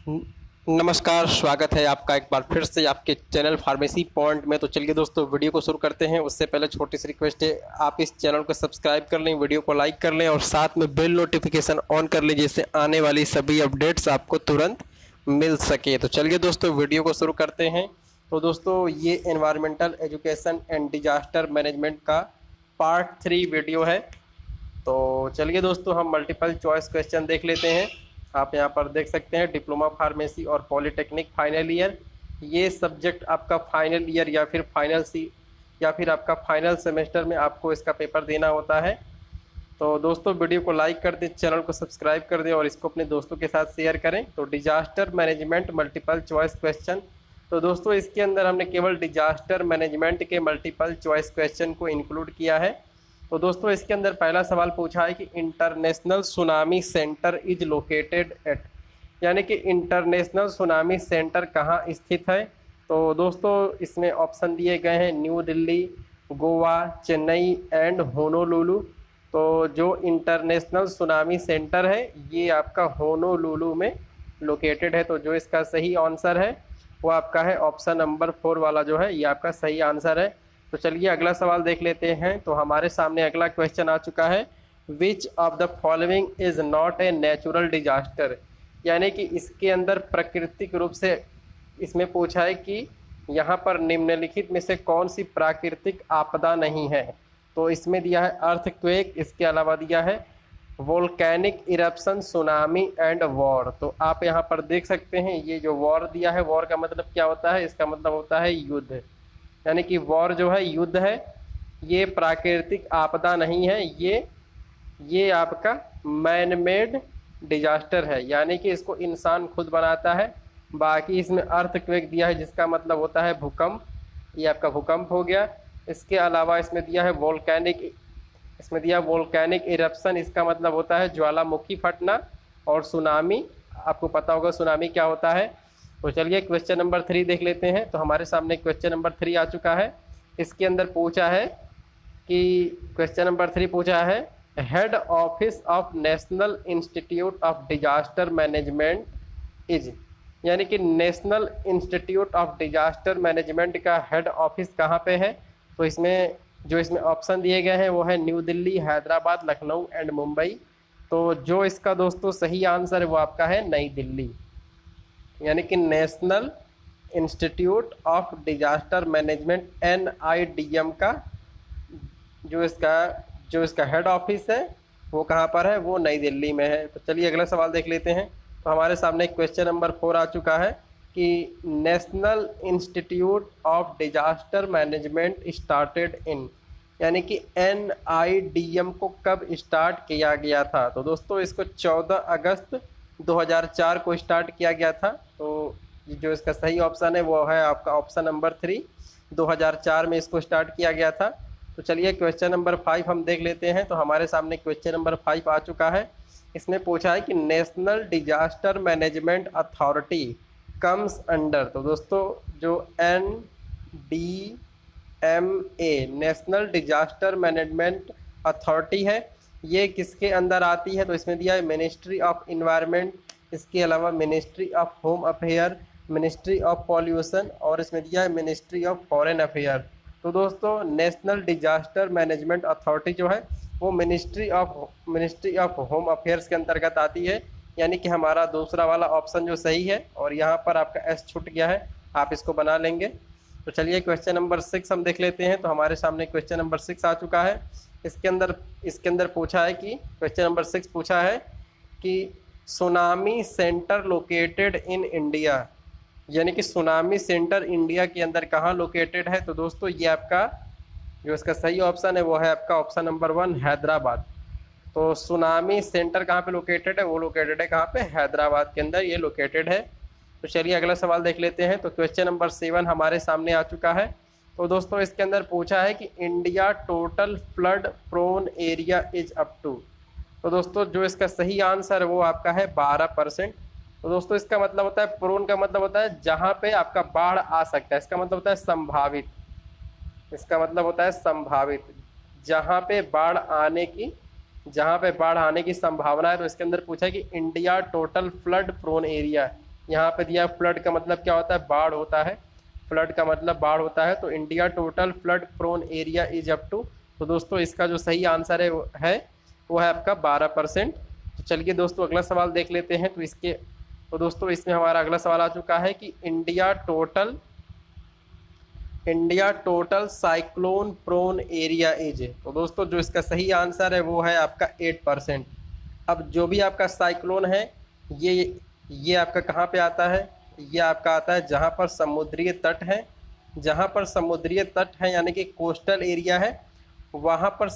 न- नमस्कार, स्वागत है आपका एक बार फिर से आपके चैनल फार्मेसी पॉइंट में। तो चलिए दोस्तों, वीडियो को शुरू करते हैं। उससे पहले छोटी सी रिक्वेस्ट है, आप इस चैनल को सब्सक्राइब कर लें, वीडियो को लाइक कर लें और साथ में बेल नोटिफिकेशन ऑन कर लें, जिससे आने वाली सभी अपडेट्स आपको तुरंत मिल सके। तो चलिए दोस्तों, वीडियो को शुरू करते हैं। तो दोस्तों, ये environmental education and disaster management का पार्ट 3 वीडियो है। तो चलिए दोस्तों, हम मल्टीपल चॉइस क्वेश्चन देख लेते हैं। आप यहाँ पर देख सकते हैं डिप्लोमा फार्मेसी और पॉलिटेक्निक फाइनल ईयर। ये सब्जेक्ट आपका फाइनल ईयर या फिर आपका फाइनल सेमेस्टर में आपको इसका पेपर देना होता है। तो दोस्तों, वीडियो को लाइक कर दें, चैनल को सब्सक्राइब कर दें और इसको अपने दोस्तों के साथ शेयर करें। तो disaster management multiple choice question. तो दोस्तों, इसके अंदर हमने केवल डिजास्टर मैनेजमेंट के मल्टीपल चॉइस क्वेश्चन को इंक्लूड किया है। तो दोस्तों, इसके अंदर पहला सवाल पूछा है कि international tsunami centre is located at, यानी कि इंटरनेशनल सुनामी सेंटर कहाँ स्थित है। तो दोस्तों, इसमें ऑप्शन दिए गए हैं new Delhi, Goa, Chennai and Honolulu. तो जो इंटरनेशनल सुनामी सेंटर है ये आपका होनोलुलु में लोकेटेड है। तो जो इसका सही आंसर है वो आपका है ऑप्शन नंबर 4 वाला, जो है ये आपका सही आंसर है। तो चलिए अगला सवाल देख लेते हैं। तो हमारे सामने अगला क्वेश्चन आ चुका है, which of the following is not a natural disaster, यानी कि इसके अंदर प्राकृतिक रूप से इसमें पूछा है कि यहाँ पर निम्नलिखित में से कौन सी प्राकृतिक आपदा नहीं है। तो इसमें दिया है अर्थक्वेक, इसके अलावा दिया है volcanic eruption, tsunami and war. तो आप यहाँ पर देख सकते हैं ये जो वॉर दिया है, वॉर का मतलब क्या होता है, इसका मतलब होता है युद्ध, यानी कि वॉर जो है युद्ध है। ये प्राकृतिक आपदा नहीं है, ये आपका मैन मेड डिजास्टर है, यानी कि इसको इंसान खुद बनाता है। बाकी इसमें अर्थक्वेक दिया है जिसका मतलब होता है भूकंप, ये आपका भूकंप हो गया। इसके अलावा इसमें दिया है वोल्केनिक इरप्शन, इसका मतलब होता है ज्वालामुखी फटना। और सुनामी, आपको पता होगा सुनामी क्या होता है। तो चलिए क्वेश्चन नंबर 3 देख लेते हैं। तो हमारे सामने क्वेश्चन नंबर 3 आ चुका है। इसके अंदर पूछा है कि क्वेश्चन नंबर 3 पूछा है head office of national institute of disaster management is, यानी कि national institute of disaster management का हेड ऑफिस कहाँ पे है। तो इसमें ऑप्शन दिए गए हैं वो है न्यू दिल्ली, हैदराबाद, लखनऊ एंड मुंबई। तो जो इसका दोस्तों सही आंसर है वो आपका है नई दिल्ली, यानी कि national institute of disaster management NIDM का जो इसका हेड ऑफिस है वो कहाँ पर है, वो नई दिल्ली में है। तो चलिए अगला सवाल देख लेते हैं। तो हमारे सामने क्वेश्चन नंबर 4 आ चुका है कि national institute of disaster management started in, यानी कि NIDM को कब स्टार्ट किया गया था। तो दोस्तों, इसको 14 अगस्त 2004 को स्टार्ट किया गया था। तो जो इसका सही ऑप्शन है वो है आपका ऑप्शन नंबर 3, 2004 में इसको स्टार्ट किया गया था। तो चलिए क्वेश्चन नंबर 5 हम देख लेते हैं। तो हमारे सामने क्वेश्चन नंबर 5 आ चुका है। इसमें पूछा है कि national disaster management authority comes under. तो दोस्तों, जो NDMA national disaster management authority है ये किसके अंदर आती है। तो इसमें दिया है मिनिस्ट्री ऑफ इन्वायरमेंट, इसके अलावा ministry of home affair, ministry of pollution और इसमें दिया है मिनिस्ट्री ऑफ फॉरेन अफेयर। तो दोस्तों, नेशनल डिजास्टर मैनेजमेंट अथॉरिटी जो है वो मिनिस्ट्री ऑफ होम अफेयर्स के अंतर्गत आती है, यानी कि हमारा दूसरा वाला ऑप्शन जो सही है। और यहाँ पर आपका S छूट गया है, आप इसको बना लेंगे। तो चलिए क्वेश्चन नंबर 6 हम देख लेते हैं। तो हमारे सामने क्वेश्चन नंबर 6 आ चुका है। इसके अंदर पूछा है कि क्वेश्चन नंबर 6 पूछा है कि tsunami centre located in India, यानी कि सुनामी सेंटर इंडिया के अंदर कहाँ लोकेटेड है। तो दोस्तों, ये आपका जो इसका सही ऑप्शन है वो है आपका ऑप्शन नंबर 1 हैदराबाद। तो सुनामी सेंटर कहाँ पे लोकेटेड है, वो लोकेटेड है कहाँ पे, हैदराबाद के अंदर ये लोकेटेड है। तो चलिए अगला सवाल देख लेते हैं। तो क्वेश्चन नंबर 7 हमारे सामने आ चुका है। तो दोस्तों, इसके अंदर पूछा है कि India total flood prone area is up to. तो दोस्तों, जो इसका सही आंसर है वो आपका है 12%। तो दोस्तों, इसका मतलब होता है प्रोन का मतलब होता है जहाँ पे आपका बाढ़ आ सकता है, इसका मतलब होता है संभावित, इसका मतलब होता है संभावित, जहाँ पे बाढ़ आने की संभावना है। तो इसके अंदर पूछा है कि India total flood prone area, यहाँ पे दिया फ्लड का मतलब क्या होता है, बाढ़ होता है, फ्लड का मतलब बाढ़ होता है। तो India total flood prone area is up to, तो दोस्तों इसका जो सही आंसर है वो है आपका 12%। तो चलिए दोस्तों अगला सवाल देख लेते हैं। तो दोस्तों इसमें हमारा अगला सवाल आ चुका है कि India total cyclone prone area is, तो दोस्तों जो इसका सही आंसर है वो है आपका 8%। अब जो भी आपका साइक्लोन है ये आपका कहाँ पे आता है, ये आपका आता है जहाँ पर समुद्रीय तट है, जहाँ पर समुद्रीय तट है यानी कि कोस्टल एरिया है, वहाँ पर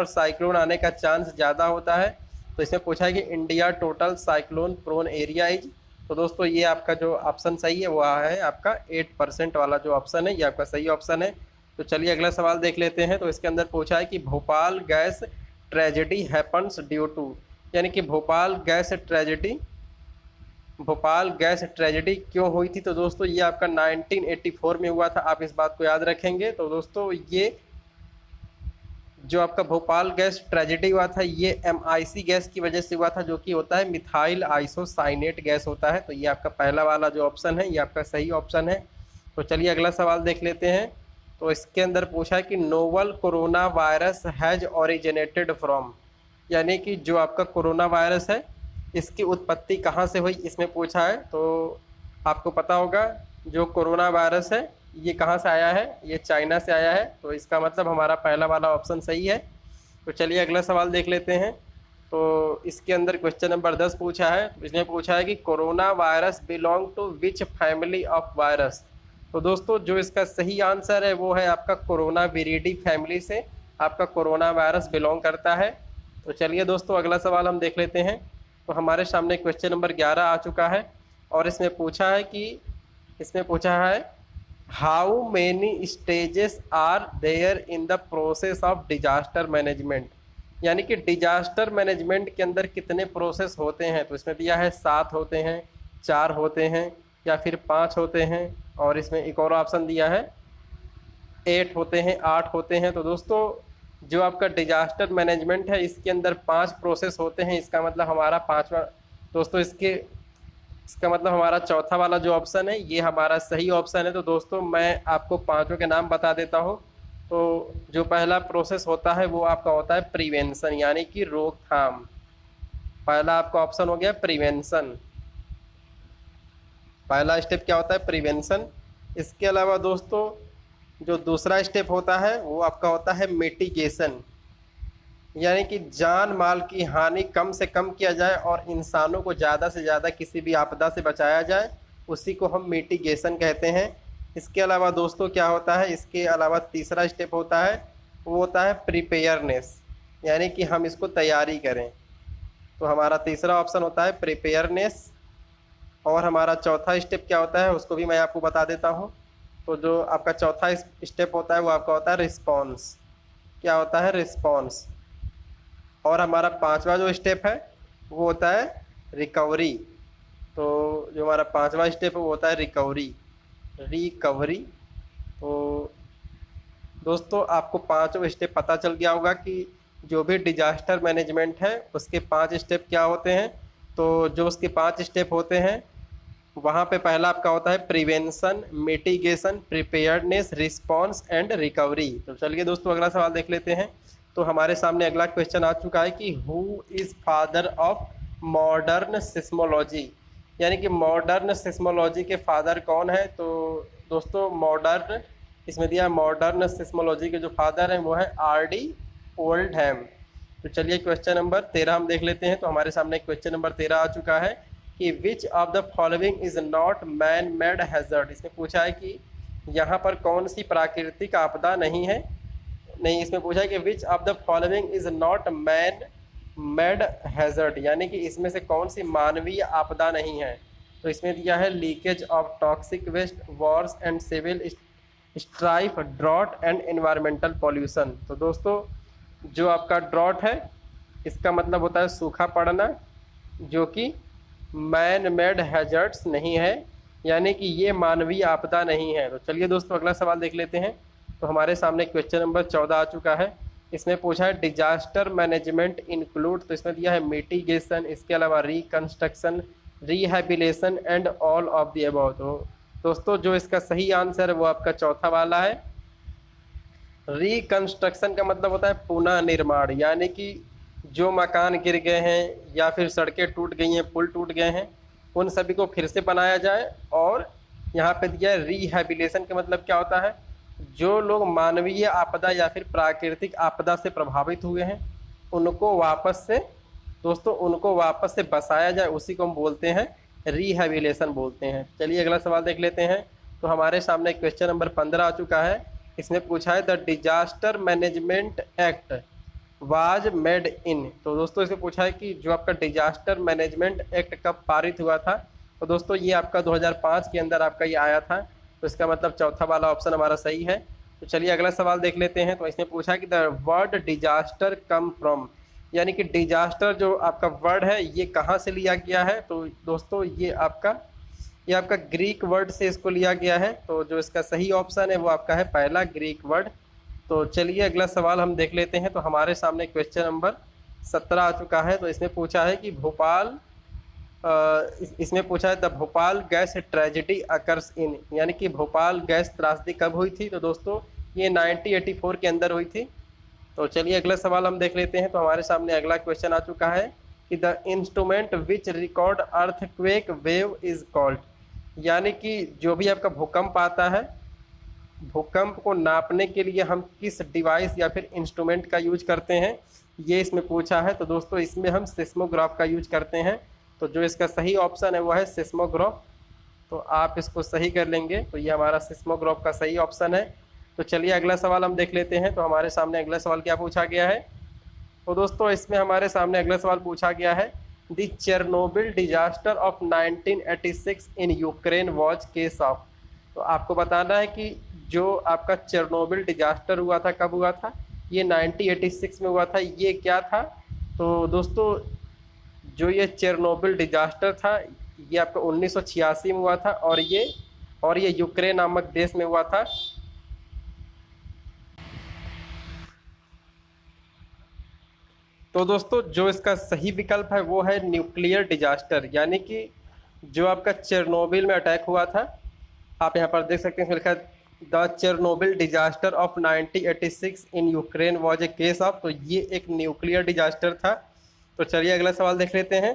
साइक्लोन आने का चांस ज़्यादा होता है। तो इसमें पूछा है कि India total cyclone prone area is, तो दोस्तों ये आपका जो ऑप्शन सही है वो है आपका 8% वाला जो ऑप्शन है, ये आपका सही ऑप्शन है। तो चलिए अगला सवाल देख लेते हैं। तो इसके अंदर पूछा है कि Bhopal gas tragedy happens due to, यानी कि भोपाल गैस ट्रेजेडी क्यों हुई थी। तो दोस्तों ये आपका 1984 में हुआ था, आप इस बात को याद रखेंगे। तो दोस्तों ये जो आपका भोपाल गैस ट्रेजेडी हुआ था ये MIC गैस की वजह से हुआ था, जो कि होता है मिथाइल आइसोसाइनेट गैस होता है। तो ये आपका पहला वाला जो ऑप्शन है ये आपका सही ऑप्शन है। तो चलिए अगला सवाल देख लेते हैं। तो इसके अंदर पूछा है कि novel corona virus has originated from, यानी कि जो आपका कोरोना वायरस है इसकी उत्पत्ति कहाँ से हुई, इसमें पूछा है। तो आपको पता होगा जो कोरोना वायरस है ये कहाँ से आया है, ये चाइना से आया है। तो इसका मतलब हमारा पहला वाला ऑप्शन सही है। तो चलिए अगला सवाल देख लेते हैं। तो इसके अंदर क्वेश्चन नंबर 10 पूछा है। इसमें पूछा है कि corona virus belong to which family of virus. तो दोस्तों जो इसका सही आंसर है वो है आपका कोरोना विरिडी फैमिली से आपका कोरोना वायरस बिलोंग करता है। तो चलिए दोस्तों अगला सवाल हम देख लेते हैं। तो हमारे सामने क्वेश्चन नंबर 11 आ चुका है और इसमें पूछा है how many stages are there in the process of disaster management, यानी कि डिजास्टर मैनेजमेंट के अंदर कितने प्रोसेस होते हैं। तो इसमें दिया है 7 होते हैं, 4 होते हैं या फिर 5 होते हैं, और इसमें एक और ऑप्शन दिया है 8 होते हैं, 8 होते हैं। तो दोस्तों जो आपका डिजास्टर मैनेजमेंट है इसके अंदर 5 प्रोसेस होते हैं, इसका मतलब हमारा पाँचवा दोस्तों इसका मतलब हमारा चौथा वाला जो ऑप्शन है ये हमारा सही ऑप्शन है। तो दोस्तों मैं आपको पांचों के नाम बता देता हूँ। तो जो पहला प्रोसेस होता है वो आपका होता है प्रिवेंशन, यानी कि रोकथाम। पहला आपका ऑप्शन हो गया प्रिवेंशन, पहला स्टेप क्या होता है प्रिवेंशन। इसके अलावा दोस्तों जो दूसरा स्टेप होता है वो आपका होता है मिटिगेशन, यानी कि जान माल की हानि कम से कम किया जाए और इंसानों को ज़्यादा से ज़्यादा किसी भी आपदा से बचाया जाए, उसी को हम मिटिगेशन कहते हैं। इसके अलावा दोस्तों क्या होता है, इसके अलावा तीसरा स्टेप होता है वो होता है प्रिपेयरनेस, यानी कि हम इसको तैयारी करें। तो हमारा तीसरा ऑप्शन होता है प्रिपेयरनेस। और हमारा चौथा स्टेप क्या होता है उसको भी मैं आपको बता देता हूँ। तो जो आपका चौथा स्टेप होता है वो आपका होता है रिस्पॉन्स। क्या होता है रिस्पॉन्स। और हमारा पांचवा जो स्टेप है वो होता है रिकवरी। तो जो हमारा पांचवा स्टेप है वो होता है रिकवरी। तो दोस्तों आपको पांचों स्टेप पता चल गया होगा कि जो भी डिजास्टर मैनेजमेंट है उसके 5 स्टेप क्या होते हैं। तो जो उसके 5 स्टेप होते हैं वहाँ पे पहला आपका होता है prevention, mitigation, preparedness, response and recovery. तो चलिए दोस्तों अगला सवाल देख लेते हैं। तो हमारे सामने अगला क्वेश्चन आ चुका है कि who is father of modern seismology, यानी कि मॉडर्न सिस्मोलॉजी के फादर कौन है। तो दोस्तों मॉडर्न इसमें दिया मॉडर्न सिस्मोलॉजी के जो फादर हैं वो है R.D. ओल्डहैम। तो चलिए क्वेश्चन नंबर 13 हम देख लेते हैं। तो हमारे सामने क्वेश्चन नंबर 13 आ चुका है कि which of the following is not man made hazard. इसमें पूछा है कि यहाँ पर कौन सी प्राकृतिक आपदा नहीं है, इसमें पूछा है कि which of the following is not man made hazard, यानी कि इसमें से कौन सी मानवीय आपदा नहीं है। तो इसमें दिया है leakage of toxic waste, wars and civil strife, drought and environmental pollution. तो दोस्तों जो आपका ड्रॉट है इसका मतलब होता है सूखा पड़ना, जो कि मैन मेड हैजर्ड्स नहीं है, यानी कि ये मानवीय आपदा नहीं है। तो चलिए दोस्तों अगला सवाल देख लेते हैं। तो हमारे सामने क्वेश्चन नंबर 14 आ चुका है। इसमें पूछा है डिजास्टर मैनेजमेंट इंक्लूड, तो इसमें दिया है मिटिगेशन, इसके अलावा reconstruction, rehabilitation and all of the above. तो दोस्तों जो इसका सही आंसर है वो आपका चौथा वाला है। रिकंस्ट्रक्शन का मतलब होता है पुनः निर्माण, यानी कि जो मकान गिर गए हैं या फिर सड़कें टूट गई हैं, पुल टूट गए हैं, उन सभी को फिर से बनाया जाए। और यहाँ पे दिया है रिहैबिलिटेशन का मतलब क्या होता है, जो लोग मानवीय आपदा या फिर प्राकृतिक आपदा से प्रभावित हुए हैं उनको वापस से, दोस्तों उनको वापस से बसाया जाए, उसी को हम बोलते हैं रिहैबिलिटेशन बोलते हैं। चलिए अगला सवाल देख लेते हैं। तो हमारे सामने क्वेश्चन नंबर 15 आ चुका है। इसमें पूछा है the disaster management act was made in. तो दोस्तों इसमें पूछा है कि जो आपका डिजास्टर मैनेजमेंट एक्ट कब पारित हुआ था। तो दोस्तों ये आपका 2005 के अंदर आपका ये आया था। तो इसका मतलब चौथा वाला ऑप्शन हमारा सही है। तो चलिए अगला सवाल देख लेते हैं। तो इसमें पूछा है कि the word disaster come from, यानी कि डिजास्टर जो आपका वर्ड है ये कहाँ से लिया गया है। तो दोस्तों ये आपका ग्रीक वर्ड से इसको लिया गया है। तो जो इसका सही ऑप्शन है वो आपका है पहला, ग्रीक वर्ड। तो चलिए अगला सवाल हम देख लेते हैं। तो हमारे सामने क्वेश्चन नंबर 17 आ चुका है। तो इसमें पूछा है कि इसमें पूछा है the Bhopal gas tragedy occurs in, यानी कि भोपाल गैस त्रासदी कब हुई थी। तो दोस्तों ये 1984 के अंदर हुई थी। तो चलिए अगला सवाल हम देख लेते हैं। तो हमारे सामने अगला क्वेश्चन आ चुका है कि the instrument which record earthquake wave is called, यानी कि जो भी आपका भूकंप आता है, भूकंप को नापने के लिए हम किस डिवाइस या फिर इंस्ट्रूमेंट का यूज करते हैं, ये इसमें पूछा है। तो दोस्तों इसमें हम सिस्मोग्राफ का यूज करते हैं। तो जो इसका सही ऑप्शन है वो है सिस्मोग्राफ। तो आप इसको सही कर लेंगे। तो ये हमारा सिस्मोग्राफ का सही ऑप्शन है। तो चलिए अगला सवाल हम देख लेते हैं। तो हमारे सामने अगला सवाल क्या पूछा गया है। तो दोस्तों इसमें हमारे सामने अगला सवाल पूछा गया है the Chernobyl disaster of 1986 in Ukraine was case of. तो आपको बताना है कि जो आपका चेरनोबिल डिजास्टर हुआ था कब हुआ था। ये 1986 में हुआ था। ये क्या था। तो दोस्तों जो ये चेरनोबिल डिजास्टर था ये आपका 1986 में हुआ था और ये यूक्रेन नामक देश में हुआ था। तो दोस्तों जो इसका सही विकल्प है वो है न्यूक्लियर डिजास्टर, यानी कि जो आपका चेरनोबिल में अटैक हुआ था, आप यहाँ पर देख सकते हैं लिखा है the Chernobyl disaster of 1986 in Ukraine was a case of. तो ये एक न्यूक्लियर डिजास्टर था। तो चलिए अगला सवाल देख लेते हैं।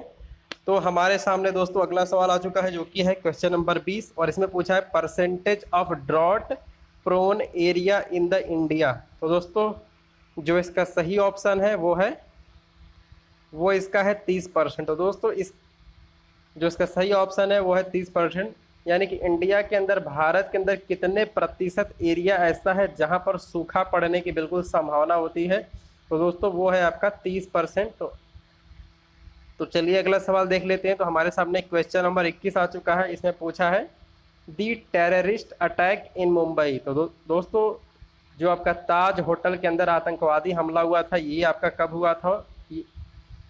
तो हमारे सामने दोस्तों अगला सवाल आ चुका है जो कि है क्वेश्चन नंबर 20 और इसमें पूछा है percentage of drought prone area in the India. तो दोस्तों जो इसका सही ऑप्शन है वो इसका है 30%। तो दोस्तों जो इसका सही ऑप्शन है वो है 30%, यानी कि इंडिया के अंदर, भारत के अंदर कितने प्रतिशत एरिया ऐसा है जहां पर सूखा पड़ने की बिल्कुल संभावना होती है। तो दोस्तों वो है आपका 30%। तो चलिए अगला सवाल देख लेते हैं। तो हमारे सामने क्वेश्चन नंबर 21 आ चुका है। इसमें पूछा है दी टेररिस्ट अटैक इन मुंबई। तो दोस्तों जो आपका ताज होटल के अंदर आतंकवादी हमला हुआ था ये आपका कब हुआ था,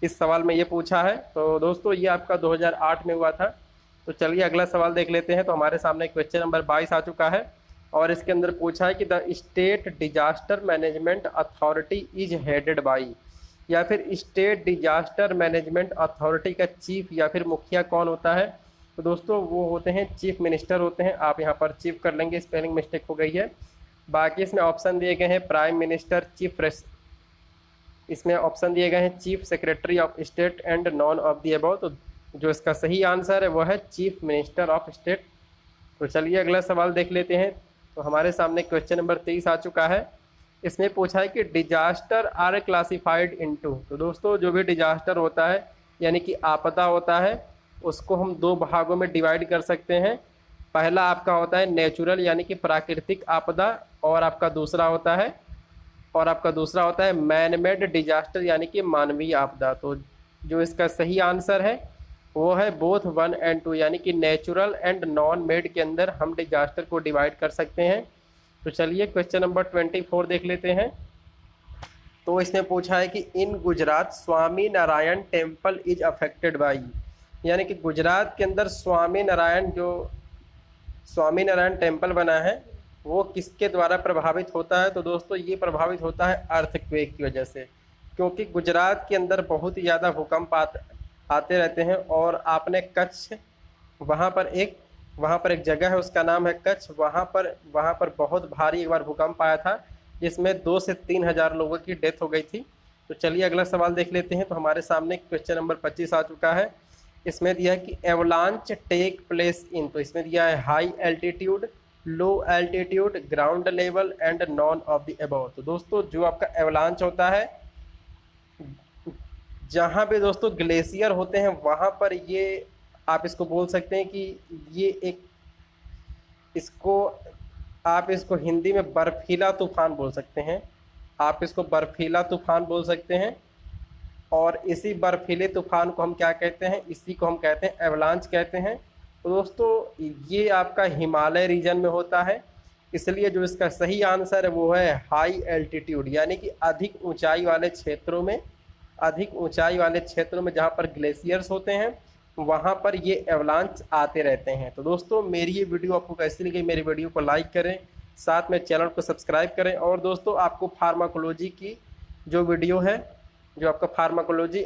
इस सवाल में ये पूछा है। तो दोस्तों ये आपका 2008 में हुआ था। तो चलिए अगला सवाल देख लेते हैं। तो हमारे सामने क्वेश्चन नंबर 22 आ चुका है और इसके अंदर पूछा है कि the state disaster management authority is headed by, या फिर स्टेट डिजास्टर मैनेजमेंट अथॉरिटी का चीफ या फिर मुखिया कौन होता है। तो दोस्तों वो होते हैं चीफ मिनिस्टर होते हैं। आप यहाँ पर चीफ कर लेंगे, स्पेलिंग मिस्टेक हो गई है। बाकी इसमें ऑप्शन दिए गए हैं प्राइम मिनिस्टर, इसमें ऑप्शन दिए गए हैं chief secretary of state and none of the above. तो जो इसका सही आंसर है वो है चीफ मिनिस्टर ऑफ स्टेट। तो चलिए अगला सवाल देख लेते हैं। तो हमारे सामने क्वेश्चन नंबर 23 आ चुका है। इसमें पूछा है कि डिजास्टर आर क्लासिफाइड इनटू। तो दोस्तों जो भी डिजास्टर होता है यानी कि आपदा होता है उसको हम दो भागों में डिवाइड कर सकते हैं। पहला आपका होता है नेचुरल यानी कि प्राकृतिक आपदा और आपका दूसरा होता है मैन मेड डिजास्टर यानी कि मानवीय आपदा। तो जो इसका सही आंसर है वो है बोथ 1 and 2, यानी कि नेचुरल एंड नॉन मेड के अंदर हम डिजास्टर को डिवाइड कर सकते हैं। तो चलिए क्वेश्चन नंबर 24 देख लेते हैं। तो इसमें पूछा है कि in Gujarat Swami Narayan temple is affected by, यानी कि गुजरात के अंदर स्वामी नारायण टेम्पल बना है वो किसके द्वारा प्रभावित होता है। तो दोस्तों ये प्रभावित होता है अर्थक्वेक की वजह से, क्योंकि गुजरात के अंदर बहुत ही ज़्यादा भूकंप आते रहते हैं। और आपने कच्छ, वहाँ पर एक जगह है उसका नाम है कच्छ, वहाँ पर बहुत भारी एक बार भूकंप आया था जिसमें 2 से 3 हज़ार लोगों की डेथ हो गई थी। तो चलिए अगला सवाल देख लेते हैं। तो हमारे सामने क्वेश्चन नंबर 25 आ चुका है। इसमें दिया है कि एवलांच टेक प्लेस इन, तो इसमें दिया है high altitude, low altitude, ground level and none of the above. तो दोस्तों जो आपका एवलांच होता है, जहाँ पे दोस्तों ग्लेशियर होते हैं वहाँ पर ये आप इसको बोल सकते हैं कि ये एक इसको आप इसको हिंदी में बर्फीला तूफान बोल सकते हैं। आप इसको बर्फीला तूफान बोल सकते हैं। और इसी बर्फीले तूफान को हम क्या कहते हैं, इसी को हम कहते हैं एवलांच कहते हैं। तो दोस्तों ये आपका हिमालय रीजन में होता है, इसलिए जो इसका सही आंसर है वो है हाई एल्टीट्यूड, यानी कि अधिक ऊंचाई वाले क्षेत्रों में, अधिक ऊंचाई वाले क्षेत्रों में जहाँ पर ग्लेशियर्स होते हैं वहाँ पर ये एवलांच आते रहते हैं। तो दोस्तों मेरी ये वीडियो आपको कैसी लगी, मेरी वीडियो को लाइक करें, साथ में चैनल को सब्सक्राइब करें। और दोस्तों आपको फार्माकोलॉजी की जो वीडियो है, जो आपका फार्माकोलॉजी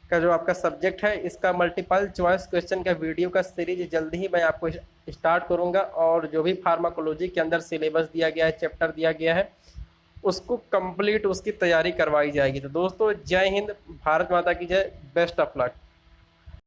का जो आपका सब्जेक्ट है, इसका मल्टीपल चॉइस क्वेश्चन का वीडियो का सीरीज जल्दी ही मैं आपको स्टार्ट करूंगा। और जो भी फार्माकोलॉजी के अंदर सिलेबस दिया गया है, चैप्टर दिया गया है, उसको कंप्लीट उसकी तैयारी करवाई जाएगी। तो दोस्तों जय हिंद, भारत माता की जय, बेस्ट ऑफ लक।